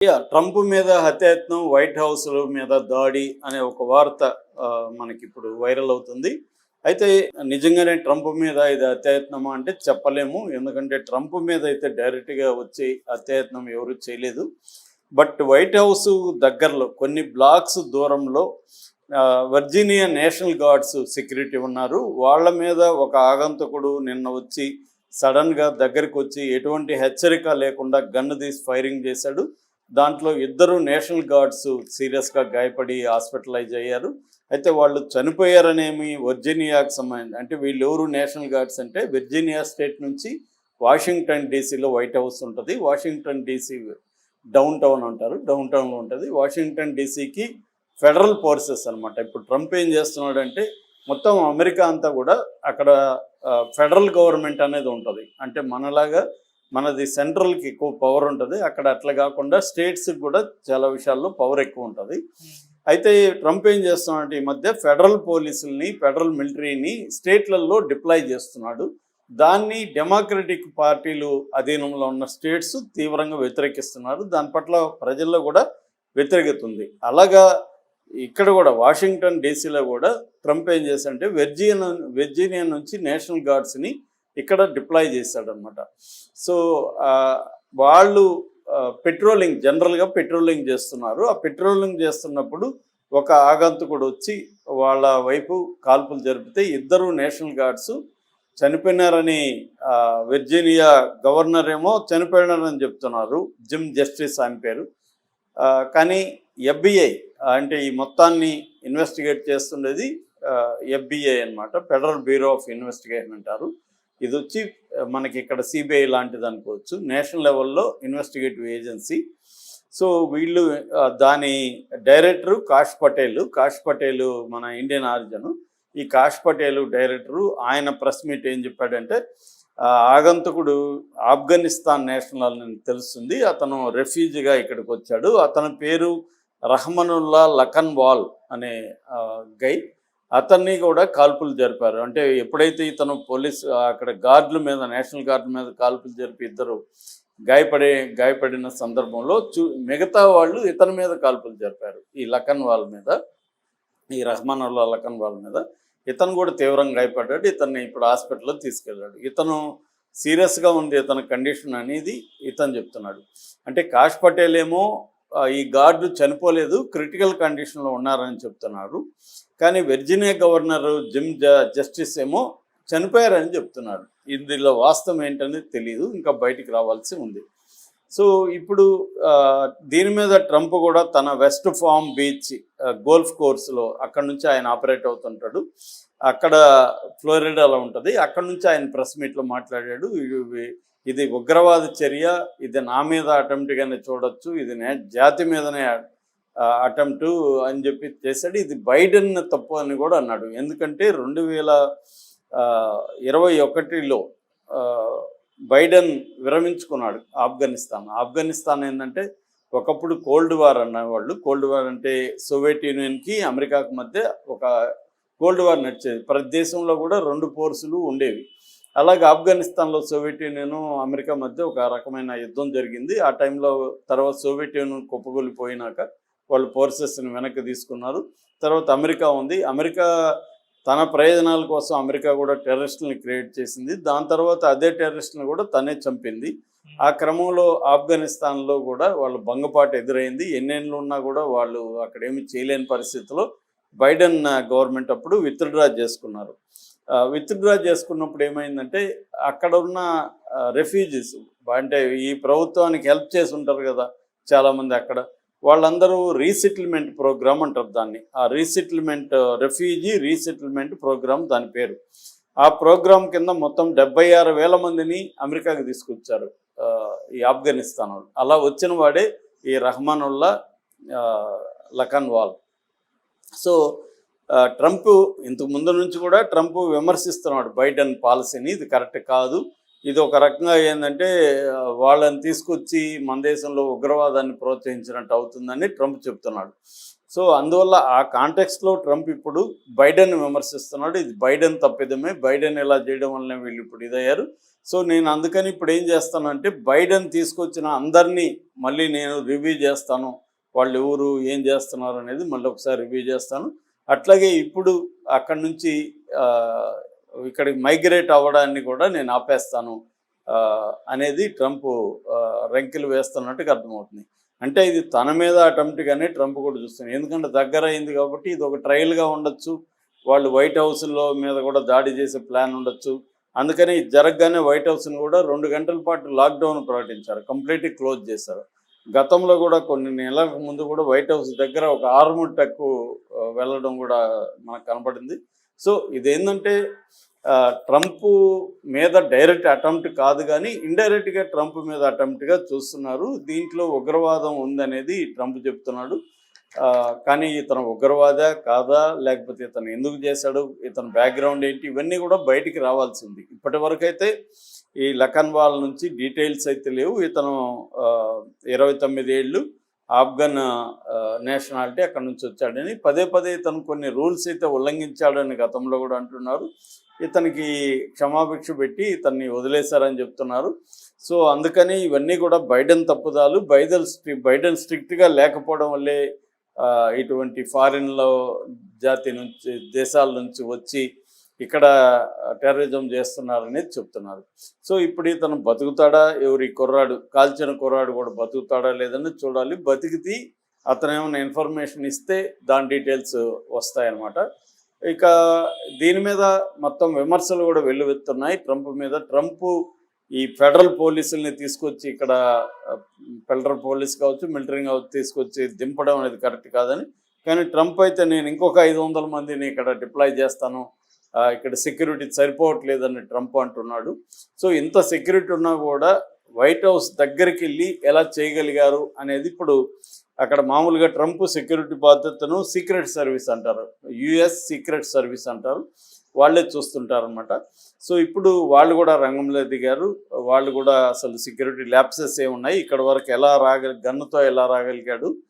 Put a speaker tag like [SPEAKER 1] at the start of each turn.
[SPEAKER 1] Trump మీద హత్యాయత్నం, white house మీద దాడి అనే ఒక వార్త మనకిప్పుడు వైరల్ అవుతుంది. అయితే నిజంగానే ట్రంప్ మీద ఇది హత్యాయత్నమా అంటే చెప్పలేము. ఎందుకంటే ట్రంప్ మీద అయితే డైరెక్ట్‌గా వచ్చి హత్యాయత్నం ఎవరు చేయలేదు. బట్ వైట్ హౌస్ దగ్గరలో కొన్ని బ్లాక్స్ దూరంలో వర్జీనియా నేషనల్ గార్డ్స్ సెక్యూరిటీ ఉన్నారు. వాళ్ళ మీద ఒక ఆగంతకుడు నిన్న వచ్చి సడన్‌గా దగ్గరికి వచ్చి ఎటువంటి హెచ్చరిక లేకుండా గన్ తీసి ఫైరింగ్ చేశాడు. దాంట్లో ఇద్దరు నేషనల్ గార్డ్స్ సీరియస్గా గాయపడి హాస్పిటలైజ్ అయ్యారు. అయితే వాళ్ళు చనిపోయారనేమి వర్జీనియాకు సంబంధించి, అంటే వీళ్ళు ఎవరు నేషనల్ గార్డ్స్ అంటే వర్జీనియా స్టేట్ నుంచి వాషింగ్టన్ డీసీలో వైట్ హౌస్ ఉంటుంది. వాషింగ్టన్ డీసీ డౌన్ టౌన్ అంటారు, డౌన్ టౌన్లో ఉంటుంది. వాషింగ్టన్ డీసీకి ఫెడరల్ ఫోర్సెస్ అనమాట. ఇప్పుడు ట్రంప్ ఏం చేస్తున్నాడంటే మొత్తం అమెరికా అంతా కూడా అక్కడ ఫెడరల్ గవర్నమెంట్ అనేది ఉంటుంది. అంటే మనది సెంట్రల్కి ఎక్కువ పవర్ ఉంటుంది. అక్కడ అట్లా కాకుండా స్టేట్స్కి కూడా చాలా విషయాల్లో పవర్ ఎక్కువ ఉంటుంది. అయితే ట్రంప్ ఏం చేస్తున్నాడంటే ఈ మధ్య ఫెడరల్ పోలీసుల్ని, ఫెడరల్ మిలిటరీని స్టేట్లలో డిప్లాయ్ చేస్తున్నాడు. దాన్ని డెమోక్రటిక్ పార్టీలు అధీనంలో ఉన్న స్టేట్స్ తీవ్రంగా వ్యతిరేకిస్తున్నారు. దాని పట్ల ప్రజల్లో కూడా వ్యతిరేకత ఉంది. అలాగా ఇక్కడ కూడా వాషింగ్టన్ డీసీలో కూడా ట్రంప్ ఏం చేశాడంటే వెర్జీనియా నుంచి నేషనల్ గార్డ్స్ని ఇక్కడ డిప్లాయ్ చేశాడనమాట. సో వాళ్ళు జనరల్గా పెట్రోలింగ్ చేస్తున్నారు. ఆ పెట్రోలింగ్ చేస్తున్నప్పుడు ఒక ఆగంతకుడు వచ్చి వాళ్ళ వైపు కాల్పులు జరిపితే ఇద్దరు నేషనల్ గార్డ్స్ చనిపోయినారని వెర్జీనియా గవర్నర్ ఏమో చనిపోయినారని చెప్తున్నారు. జిమ్ జస్టిస్ ఆయన పేరు. కానీ FBI అంటే ఈ మొత్తాన్ని ఇన్వెస్టిగేట్ చేస్తుండేది FBI అనమాట, ఫెడరల్ బ్యూరో ఆఫ్ ఇన్వెస్టిగేషన్ అంటారు. ఇది వచ్చి మనకి ఇక్కడ CBI లాంటిది అనుకోవచ్చు, నేషనల్ లెవెల్లో ఇన్వెస్టిగేటివ్ ఏజెన్సీ. సో వీళ్ళు దాని డైరెక్టరు కాష్ పటేల్ మన ఇండియన్ ఆరిజిన్. ఈ కాష్ పటేల్ డైరెక్టరు ఆయన ప్రెస్ మీట్ ఏం చెప్పాడంటే ఆగంతకుడు ఆఫ్ఘనిస్తాన్ నేషనల్ అని తెలుస్తుంది. అతను రెఫ్యూజీగా ఇక్కడికి వచ్చాడు. అతని పేరు రహమనుల్లా లఖన్వాల్ అనే గై. అతన్ని కూడా కాల్పులు జరిపారు. అంటే ఎప్పుడైతే ఇతను అక్కడ గార్డుల మీద, నేషనల్ గార్డుల మీద కాల్పులు జరిపి ఇద్దరు గాయపడిన సందర్భంలో మిగతా వాళ్ళు ఇతని మీద కాల్పులు జరిపారు. ఈ లఖన్వాల్ మీద, ఈ రహమానుల్లా లఖన్వాల్ మీద. ఇతను కూడా తీవ్రంగా గాయపడ్డాడు. ఇతన్ని ఇప్పుడు హాస్పిటల్లో తీసుకెళ్ళాడు. ఇతను సీరియస్గా ఉంది ఇతని కండిషన్ అనేది ఇతను చెప్తున్నాడు. అంటే కాష్ పటేల్ ఏమో ఈ గార్డు చనిపోలేదు, క్రిటికల్ కండిషన్లో ఉన్నారని చెప్తున్నారు. కానీ వెర్జీనియా గవర్నర్ జిమ్ జస్టిస్ ఏమో చనిపోయారని చెప్తున్నారు. ఇందులో వాస్తవం ఏంటనేది తెలియదు, ఇంకా బయటికి రావాల్సి ఉంది. సో ఇప్పుడు దీని మీద ట్రంప్ కూడా తన వెస్ట్ ఫామ్ బీచ్ గోల్ఫ్ కోర్సులో అక్కడ నుంచి ఆయన ఆపరేట్ అవుతుంటాడు. అక్కడ ఫ్లోరిడాలో ఉంటుంది. అక్కడ నుంచి ఆయన ప్రెస్ మీట్లో మాట్లాడాడు. ఇది ఉగ్రవాద చర్య, ఇది నా మీద అటెంప్ట్గానే చూడొచ్చు, ఇది జాతి మీదనే అటెంప్టు అని చెప్పి చేశాడు. ఇది బైడెన్ తప్పు అని కూడా అన్నాడు. ఎందుకంటే 2021లో బైడెన్ విరమించుకున్నాడు ఆఫ్ఘనిస్తాన్ ఏంటంటే ఒకప్పుడు కోల్డ్ వార్ అన్నవాళ్ళు. కోల్డ్ వార్ అంటే సోవియట్ యూనియన్కి అమెరికాకు మధ్య ఒక కోల్డ్ వార్ నడిచేది. ప్రతి దేశంలో కూడా 2 ఫోర్సులు ఉండేవి. అలాగే ఆఫ్ఘనిస్తాన్లో సోవియట్ యూనియన్ అమెరికా మధ్య ఒక రకమైన యుద్ధం జరిగింది. ఆ టైంలో తర్వాత సోవియట్ యూనియన్ కుప్పగొలిపోయినాక వాళ్ళు ఫోర్సెస్ని వెనక్కి తీసుకున్నారు. తర్వాత అమెరికా ఉంది. అమెరికా తన ప్రయోజనాల కోసం అమెరికా కూడా టెర్రరిస్టులను క్రియేట్ చేసింది. దాని తర్వాత అదే టెర్రరిస్టులను కూడా తనే చంపింది. ఆ క్రమంలో ఆఫ్ఘనిస్తాన్లో కూడా వాళ్ళు భంగపాటు ఎదురైంది. ఎన్నేళ్ళు ఉన్నా కూడా వాళ్ళు అక్కడ ఏమి చేయలేని పరిస్థితిలో బైడెన్ గవర్నమెంట్ అప్పుడు విత్డ్రా చేసుకున్నారు. విత్డ్రా చేసుకున్నప్పుడు ఏమైందంటే అక్కడ ఉన్న రెఫ్యూజీస్, అంటే ఈ ప్రభుత్వానికి హెల్ప్ చేసి ఉంటారు కదా చాలామంది, అక్కడ వాళ్ళందరూ రీసెటిల్మెంట్ ప్రోగ్రామ్ అంటారు దాన్ని. ఆ రెఫ్యూజీ రీసెటిల్మెంట్ ప్రోగ్రామ్ దాని పేరు. ఆ ప్రోగ్రాం కింద మొత్తం 76,000 మందిని అమెరికాకి తీసుకొచ్చారు ఈ ఆఫ్ఘనిస్తాన్ వాళ్ళు. అలా వచ్చిన వాడే ఈ రహమానుల్లా లఖన్వాల్. సో ట్రంప్ ఇంతకు ముందు నుంచి కూడా ట్రంప్ విమర్శిస్తున్నాడు బైడెన్ పాలసీని. ఇది కరెక్ట్ కాదు, ఇది ఒక రకంగా ఏంటంటే వాళ్ళని తీసుకొచ్చి మన దేశంలో ఉగ్రవాదాన్ని ప్రోత్సహించినట్టు అవుతుందని ట్రంప్ చెప్తున్నాడు. సో అందువల్ల ఆ కాంటెక్స్ట్లో ట్రంప్ ఇప్పుడు బైడెన్ విమర్శిస్తున్నాడు. ఇది బైడెన్ తప్పిదమే, బైడెన్ ఇలా చేయడం వల్లనే వీళ్ళు ఇప్పుడు ఇదయ్యారు. సో నేను అందుకని ఇప్పుడు ఏం చేస్తానంటే బైడెన్ తీసుకొచ్చిన అందరినీ మళ్ళీ నేను రివ్యూ చేస్తాను. వాళ్ళు ఎవరు, ఏం చేస్తున్నారు అనేది మళ్ళీ ఒకసారి రివ్యూ చేస్తాను. అట్లాగే ఇప్పుడు అక్కడి నుంచి ఇక్కడికి మైగ్రేట్ అవ్వడాన్ని కూడా నేను ఆపేస్తాను అనేది ట్రంప్ రెంకిలు వేస్తున్నట్టుగా అర్థమవుతుంది. అంటే ఇది తన మీద అటెంప్ట్గానే ట్రంప్ కూడా చూస్తున్నాడు. ఎందుకంటే దగ్గర అయింది కాబట్టి ఇది ఒక ట్రయల్గా ఉండొచ్చు. వాళ్ళు వైట్ హౌస్లో మీద కూడా దాడి చేసే ప్లాన్ ఉండొచ్చు. అందుకని ఇది జరగగానే వైట్ హౌస్ని కూడా 2 గంటల పాటు లాక్డౌన్ ప్రకటించారు, కంప్లీట్గా క్లోజ్ చేశారు. గతంలో కూడా కొన్ని నెలల ముందు కూడా వైట్ హౌస్ దగ్గర ఒక ఆర్మడ్ ట్రక్ వెళ్ళడం కూడా మనకు కనపడింది. సో ఇదేంటంటే ట్రంప్ మీద డైరెక్ట్ అటెంప్ట్ కాదు, కానీ ఇండైరెక్ట్గా ట్రంప్ మీద అటెంప్ట్గా చూస్తున్నారు. దీంట్లో ఉగ్రవాదం ఉందనేది ట్రంప్ చెప్తున్నాడు. కానీ ఇతను ఉగ్రవాదా కాదా, లేకపోతే ఇతను ఎందుకు చేశాడు, ఇతని బ్యాక్గ్రౌండ్ ఏంటి, ఇవన్నీ కూడా బయటికి రావాల్సింది. ఇప్పటి వరకు అయితే ఈ లఖన్వాల్ నుంచి డీటెయిల్స్ అయితే లేవు. ఇతను 29 ఏళ్ళు, ఆఫ్ఘన్ నేషనాలిటీ, అక్కడ నుంచి వచ్చాడని పదే పదే ఇతను కొన్ని రూల్స్ అయితే ఉల్లంఘించాడని గతంలో కూడా అంటున్నారు. ఇతనికి క్షమాభిక్ష పెట్టి ఇతన్ని వదిలేశారని చెప్తున్నారు. సో అందుకని ఇవన్నీ కూడా బైడెన్ తప్పుదాలు. బైడెన్ స్ట్రిక్ట్గా లేకపోవడం వల్లే ఇటువంటి ఫారిన్లో జాతి నుంచి, దేశాల నుంచి వచ్చి ఇక్కడ టెర్రరిజం చేస్తున్నారనేది చెప్తున్నారు. సో ఇప్పుడు ఇతను బతుకుతాడా, ఎవరి కుర్రాడు, కాల్చిన కుర్రాడు కూడా బతుకుతాడా లేదని చూడాలి. బతికితే అతను ఏమైనా ఇన్ఫర్మేషన్ ఇస్తే దాని డీటెయిల్స్ వస్తాయన్నమాట. ఇక దీని మీద మొత్తం విమర్శలు కూడా వెల్లువెత్తున్నాయి ట్రంప్ మీద. ట్రంప్ ఈ ఫెడరల్ పోలీసుల్ని తీసుకొచ్చి ఇక్కడ ఫెడరల్ పోలీస్ కావచ్చు, మిలిటరీ కావచ్చు, తీసుకొచ్చి దింపడం అనేది కరెక్ట్ కాదని. కానీ ట్రంప్ అయితే నేను ఇంకొక 500 మందిని ఇక్కడ డిప్లాయ్ చేస్తాను, ఇక్కడ సెక్యూరిటీ సరిపోవట్లేదని ట్రంప్ అంటున్నాడు. సో ఇంత సెక్యూరిటీ ఉన్నా కూడా వైట్ హౌస్ దగ్గరికి వెళ్ళి ఎలా చేయగలిగారు అనేది ఇప్పుడు అక్కడ మామూలుగా ట్రంప్ సెక్యూరిటీ బాధ్యతను సీక్రెట్ సర్వీస్ అంటారు, యుఎస్ సీక్రెట్ సర్వీస్ అంటారు, వాళ్ళే చూస్తుంటారనమాట. సో ఇప్పుడు వాళ్ళు కూడా రంగంలో దిగారు. వాళ్ళు కూడా అసలు సెక్యూరిటీ ల్యాప్సెస్ ఏమున్నాయి, ఇక్కడ వరకు ఎలా గన్నుతో ఎలా రాగలిగాడు,